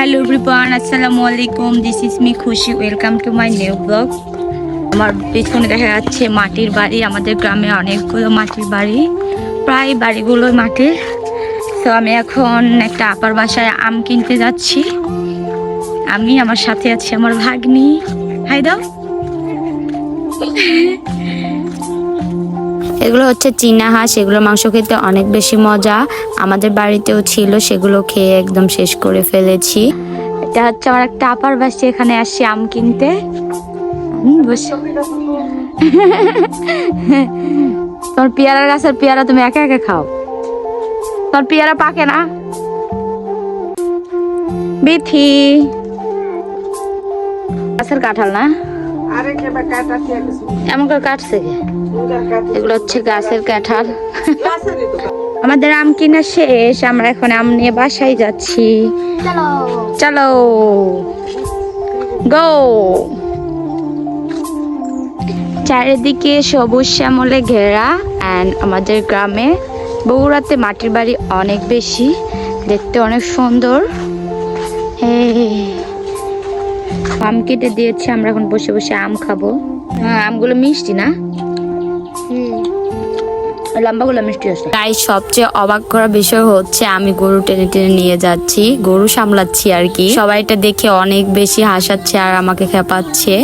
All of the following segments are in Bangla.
Hello everyone, Assalamu alaikum. This is me Khushi. Welcome to my new vlog. আমার পেছনে দেখা যাচ্ছে মাটির বাড়ি। আমাদের গ্রামে অনেকগুলো মাটির বাড়ি, প্রায় বাড়িগুলো মাটির। তো আমি এখন একটা আপার বাসায় আম কিনতে যাচ্ছি। আমি আমার সাথে আছি আমার ভাগ্নি। হাই দাও। এগুলো হচ্ছে চীনা হাঁস, এগুলো মাংস খেতে অনেক বেশি মজা। আমাদের বাড়িতেও ছিল, সেগুলো খেয়ে একদম শেষ করে ফেলেছি। এটা হচ্ছে আমার একটা আপার বাসি, এখানে আসছি আম কিনতে। বসে তোর পেয়ারার গাছের পেয়ারা তুমি একা একা খাও, তোর পেয়ারা পাকে না। বিথি গাছের কাঁঠাল না, এমন করে কাটছে কে? এগুলো হচ্ছে গাছের কাঁঠাল। আমাদের আম কিনা শেষ, আমরা এখন আম নিয়ে বাসায় যাচ্ছি। চলো গো। চারিদিকে সবুজ শ্যামলে ঘেরা। অ্যান্ড আমাদের গ্রামে বগুড়াতে মাটির বাড়ি অনেক বেশি, দেখতে অনেক সুন্দর। আম কেটে দিয়েছে, আমরা এখন বসে বসে আম খাবো। হ্যাঁ, আমগুলো মিষ্টি না, লম্বাগুলো মিষ্টি আছে। তাই সবচেয়ে অবাক করা বিষয় হচ্ছে আমি গরু টেনে টেনে নিয়ে যাচ্ছি, গরু সামলাচ্ছি আর কি। সবাই এটা দেখে অনেক বেশি হাসাচ্ছে আর আমাকে খেপাচ্ছে।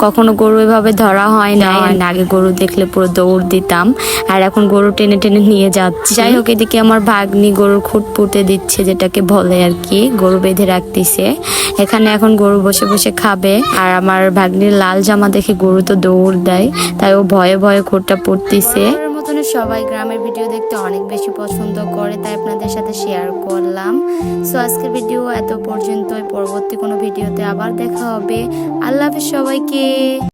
কখনো গরু এভাবে ধরা হয় না, আগে গরু দেখলে পুরো দৌড় দিতাম, আর এখন গরু টেনে টেনে নিয়ে যাচ্ছি। যাই হোক, এদিকে আমার ভাগ্নি গরুর খুঁট পুঁতে দিচ্ছে, যেটাকে বলে আর কি, গরু বেঁধে রাখতেছে। এখানে এখন গরু বসে বসে খাবে, আর আমার ভাগ্নির লাল জামা দেখে গরু তো দৌড় দেয়, তাই ও ভয়ে ভয়ে খুঁটটা পুঁততেছে। সবাই গ্রামের ভিডিও দেখতে অনেক বেশি পছন্দ করে, তাই আপনাদের সাথে শেয়ার করলাম। সো আজকের ভিডিও এত পর্যন্তই, পরবর্তী কোনো ভিডিওতে আবার দেখা হবে। আল্লাহ হাফেজ সবাইকে।